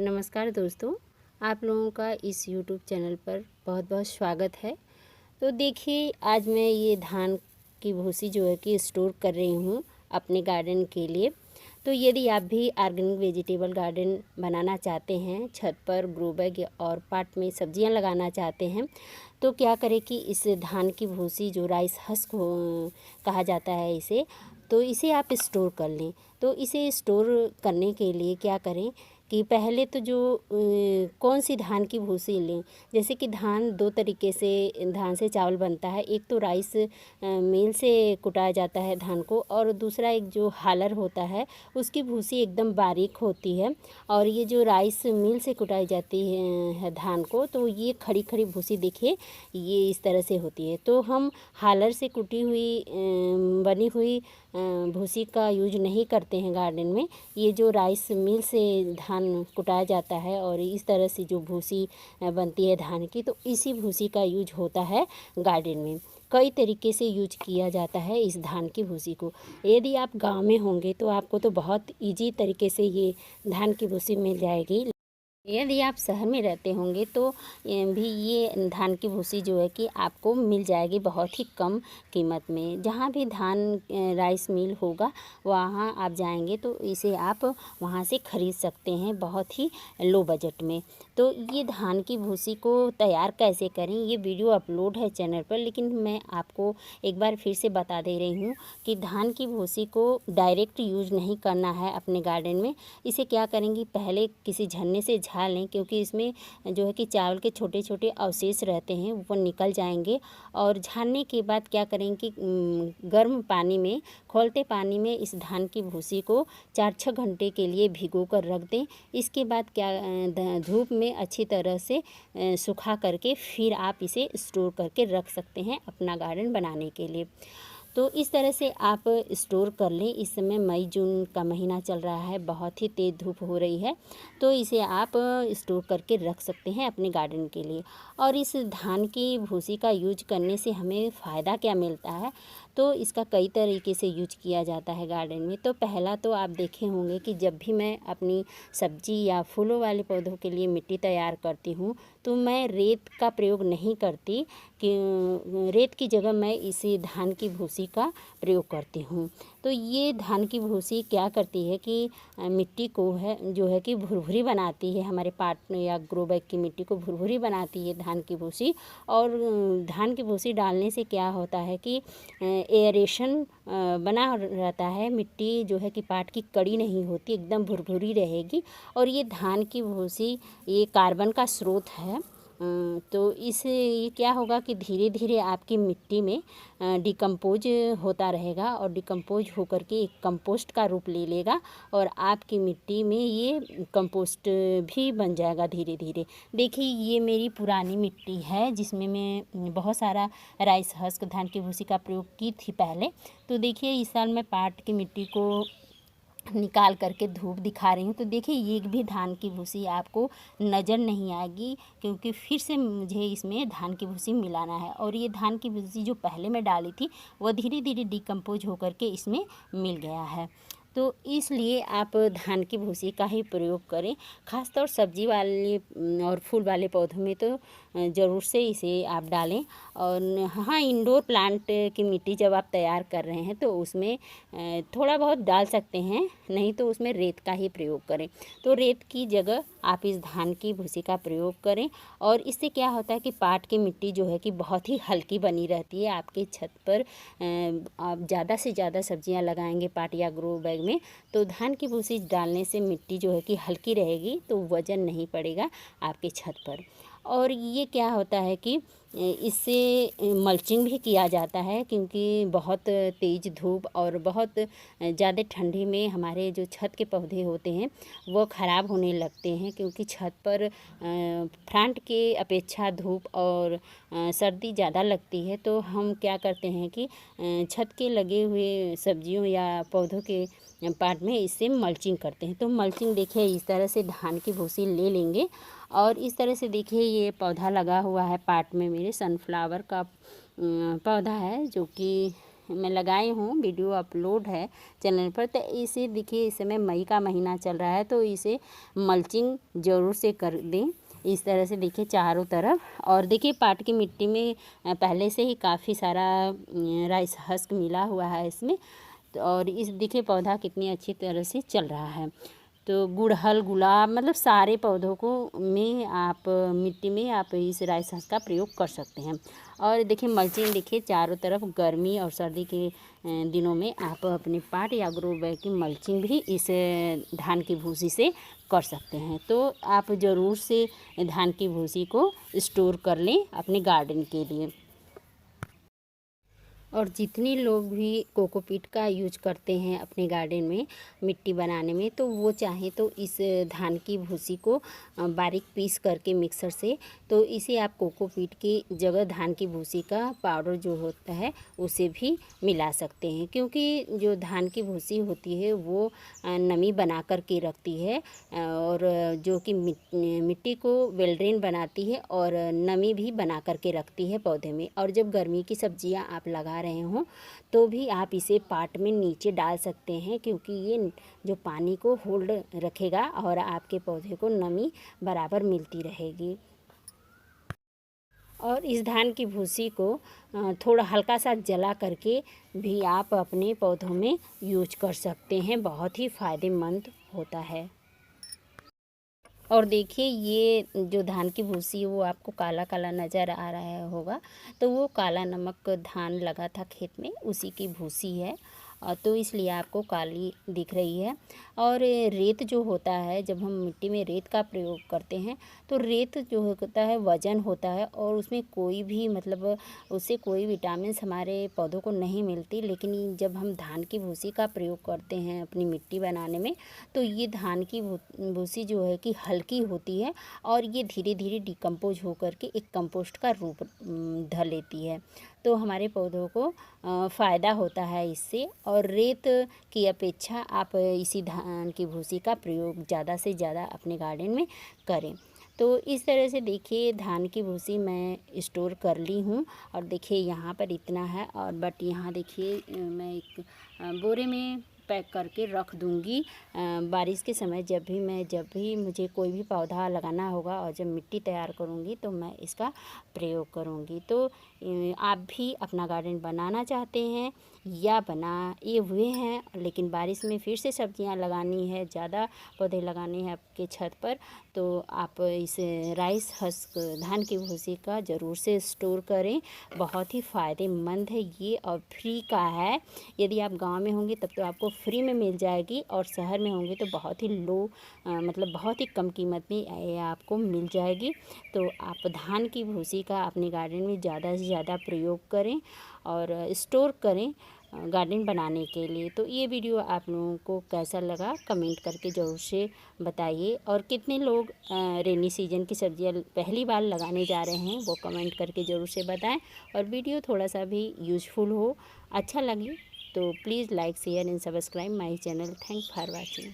नमस्कार दोस्तों, आप लोगों का इस यूट्यूब चैनल पर बहुत बहुत स्वागत है। तो देखिए, आज मैं ये धान की भूसी जो है कि स्टोर कर रही हूँ अपने गार्डन के लिए। तो यदि आप भी ऑर्गेनिक वेजिटेबल गार्डन बनाना चाहते हैं, छत पर ग्रो बैग और पॉट में सब्जियां लगाना चाहते हैं, तो क्या करें कि इस धान की भूसी जो राइस हस्क कहा जाता है इसे, तो इसे आप स्टोर कर लें। तो इसे स्टोर करने के लिए क्या करें कि पहले तो जो कौन सी धान की भूसी लें। जैसे कि धान दो तरीके से धान से चावल बनता है। एक तो राइस मिल से कुटाया जाता है धान को, और दूसरा एक जो हालर होता है उसकी भूसी एकदम बारीक होती है। और ये जो राइस मिल से कुटाई जाती है धान को, तो ये खड़ी खड़ी भूसी देखिए ये इस तरह से होती है। तो हम हालर से कुटी हुई बनी हुई भूसी का यूज नहीं करते हैं गार्डन में। ये जो राइस मिल से धान कुटाया जाता है और इस तरह से जो भूसी बनती है धान की, तो इसी भूसी का यूज होता है गार्डन में। कई तरीके से यूज किया जाता है इस धान की भूसी को। यदि आप गांव में होंगे तो आपको तो बहुत इजी तरीके से ये धान की भूसी मिल जाएगी। यदि आप शहर में रहते होंगे तो भी ये धान की भूसी जो है कि आपको मिल जाएगी बहुत ही कम कीमत में। जहाँ भी धान राइस मिल होगा वहाँ आप जाएंगे तो इसे आप वहाँ से ख़रीद सकते हैं बहुत ही लो बजट में। तो ये धान की भूसी को तैयार कैसे करें, ये वीडियो अपलोड है चैनल पर, लेकिन मैं आपको एक बार फिर से बता दे रही हूँ कि धान की भूसी को डायरेक्ट यूज नहीं करना है अपने गार्डन में। इसे क्या करेंगी, पहले किसी झन्ने से झाड़ लें, क्योंकि इसमें जो है कि चावल के छोटे छोटे अवशेष रहते हैं वो निकल जाएंगे। और झाड़ने के बाद क्या करें कि गर्म पानी में, खौलते पानी में इस धान की भूसी को 4-6 घंटे के लिए भिगो कर रख दें। इसके बाद क्या धूप में अच्छी तरह से सुखा करके फिर आप इसे स्टोर करके रख सकते हैं अपना गार्डन बनाने के लिए। तो इस तरह से आप स्टोर कर लें। इस समय मई जून का महीना चल रहा है, बहुत ही तेज़ धूप हो रही है, तो इसे आप स्टोर करके रख सकते हैं अपने गार्डन के लिए। और इस धान की भूसी का यूज करने से हमें फ़ायदा क्या मिलता है, तो इसका कई तरीके से यूज किया जाता है गार्डन में। तो पहला तो आप देखे होंगे कि जब भी मैं अपनी सब्जी या फूलों वाले पौधों के लिए मिट्टी तैयार करती हूँ तो मैं रेत का प्रयोग नहीं करती, कि रेत की जगह मैं इसी धान की भूसी का प्रयोग करती हूँ। तो ये धान की भूसी क्या करती है कि मिट्टी को जो है कि भुरभुरी बनाती है, हमारे पाट या ग्रो बैग की मिट्टी को भुरभुरी बनाती है धान की भूसी। और धान की भूसी डालने से क्या होता है कि एयरेशन बना रहता है, मिट्टी जो है कि पाट की कड़ी नहीं होती, एकदम भुरभुरी रहेगी। और ये धान की भूसी ये कार्बन का स्रोत है। तो इससे ये क्या होगा कि धीरे धीरे आपकी मिट्टी में डिकम्पोज होता रहेगा, और डिकम्पोज होकर के एक कंपोस्ट का रूप ले लेगा, और आपकी मिट्टी में ये कंपोस्ट भी बन जाएगा धीरे धीरे। देखिए, ये मेरी पुरानी मिट्टी है जिसमें मैं बहुत सारा राइस हस्क धान की भूसी का प्रयोग की थी पहले। तो देखिए, इस साल मैं पाट की मिट्टी को निकाल करके धूप दिखा रही हूँ, तो देखिए ये भी धान की भूसी आपको नज़र नहीं आएगी, क्योंकि फिर से मुझे इसमें धान की भूसी मिलाना है। और ये धान की भूसी जो पहले मैं डाली थी वह धीरे धीरे डिकम्पोज होकर के इसमें मिल गया है। तो इसलिए आप धान की भूसी का ही प्रयोग करें। ख़ासतौर सब्जी वाले और फूल वाले पौधों में तो ज़रूर से इसे आप डालें। और हाँ, इंडोर प्लांट की मिट्टी जब आप तैयार कर रहे हैं तो उसमें थोड़ा बहुत डाल सकते हैं, नहीं तो उसमें रेत का ही प्रयोग करें। तो रेत की जगह आप इस धान की भूसी का प्रयोग करें। और इससे क्या होता है कि पाट की मिट्टी जो है कि बहुत ही हल्की बनी रहती है। आपके छत पर आप ज़्यादा से ज़्यादा सब्जियां लगाएंगे पाट या ग्रो बैग में, तो धान की भूसी डालने से मिट्टी जो है कि हल्की रहेगी, तो वज़न नहीं पड़ेगा आपके छत पर। और ये क्या होता है कि इससे मल्चिंग भी किया जाता है, क्योंकि बहुत तेज़ धूप और बहुत ज़्यादा ठंडी में हमारे जो छत के पौधे होते हैं वो ख़राब होने लगते हैं, क्योंकि छत पर फ्रंट के अपेक्षा धूप और सर्दी ज़्यादा लगती है। तो हम क्या करते हैं कि छत के लगे हुए सब्जियों या पौधों के पार्ट में इससे मल्चिंग करते हैं। तो मल्चिंग देखिए इस तरह से धान की भूसी ले लेंगे, और इस तरह से देखिए ये पौधा लगा हुआ है पार्ट में, मेरे सनफ्लावर का पौधा है जो कि मैं लगाई हूँ, वीडियो अपलोड है चैनल पर। तो इसे देखिए, इस समय मई का महीना चल रहा है, तो इसे मल्चिंग ज़रूर से कर दें इस तरह से, देखिए चारों तरफ। और देखिए पाट की मिट्टी में पहले से ही काफ़ी सारा राइस हस्क मिला हुआ है इसमें। तो और इस देखिए पौधा कितनी अच्छी तरह से चल रहा है। तो गुड़हल, गुलाब, मतलब सारे पौधों को में आप मिट्टी में आप इस राइस हस्क का प्रयोग कर सकते हैं। और देखिए मल्चिंग, देखिए चारों तरफ गर्मी और सर्दी के दिनों में आप अपने पाट या ग्रो बैग की मल्चिंग भी इस धान की भूसी से कर सकते हैं। तो आप ज़रूर से धान की भूसी को स्टोर कर लें अपने गार्डन के लिए। और जितने लोग भी कोकोपीट का यूज करते हैं अपने गार्डन में मिट्टी बनाने में, तो वो चाहे तो इस धान की भूसी को बारीक पीस करके मिक्सर से, तो इसे आप कोकोपीट की जगह धान की भूसी का पाउडर जो होता है उसे भी मिला सकते हैं। क्योंकि जो धान की भूसी होती है वो नमी बना कर के रखती है, और जो कि मिट्टी को वेल ड्रेन बनाती है और नमी भी बना कर के रखती है पौधे में। और जब गर्मी की सब्जियां आप लगा रहे हों तो भी आप इसे पाट में नीचे डाल सकते हैं, क्योंकि ये जो पानी को होल्ड रखेगा और आपके पौधे को नमी बराबर मिलती रहेगी। और इस धान की भूसी को थोड़ा हल्का सा जला करके भी आप अपने पौधों में यूज कर सकते हैं, बहुत ही फ़ायदेमंद होता है। और देखिए ये जो धान की भूसी है वो आपको काला काला नज़र आ रहा होगा, तो वो काला नमक धान लगा था खेत में, उसी की भूसी है। तो इसलिए आपको काली दिख रही है। और रेत जो होता है, जब हम मिट्टी में रेत का प्रयोग करते हैं तो रेत जो होता है वजन होता है, और उसमें कोई भी मतलब उससे कोई विटामिन हमारे पौधों को नहीं मिलती। लेकिन जब हम धान की भूसी का प्रयोग करते हैं अपनी मिट्टी बनाने में, तो ये धान की भूसी जो है कि हल्की होती है, और ये धीरे धीरे डिकम्पोज होकर के एक कंपोस्ट का रूप धर लेती है। तो हमारे पौधों को फ़ायदा होता है इससे। और रेत की अपेक्षा आप इसी धान की भूसी का प्रयोग ज़्यादा से ज़्यादा अपने गार्डन में करें। तो इस तरह से देखिए धान की भूसी मैं स्टोर कर ली हूँ। और देखिए यहाँ पर इतना है, और बट यहाँ देखिए मैं एक बोरे में पैक करके रख दूँगी। बारिश के समय जब भी मुझे कोई भी पौधा लगाना होगा और जब मिट्टी तैयार करूँगी तो मैं इसका प्रयोग करूँगी। तो आप भी अपना गार्डन बनाना चाहते हैं या बनाए हुए हैं, लेकिन बारिश में फिर से सब्जियां लगानी है, ज़्यादा पौधे लगाने हैं आपके छत पर, तो आप इस राइस हस्क धान की भूसी का ज़रूर से स्टोर करें। बहुत ही फ़ायदेमंद है ये, और फ्री का है। यदि आप गांव में होंगे तब तो आपको फ्री में मिल जाएगी, और शहर में होंगे तो बहुत ही लो मतलब बहुत ही कम कीमत में ये आपको मिल जाएगी। तो आप धान की भूसी का अपने गार्डन में ज़्यादा से ज़्यादा प्रयोग करें और स्टोर करें गार्डन बनाने के लिए। तो ये वीडियो आप लोगों को कैसा लगा कमेंट करके ज़रूर से बताइए। और कितने लोग रेनी सीजन की सब्जियां पहली बार लगाने जा रहे हैं वो कमेंट करके ज़रूर से बताएं। और वीडियो थोड़ा सा भी यूज़फुल हो, अच्छा लगे तो please like, share and subscribe my channel. Thank for watching.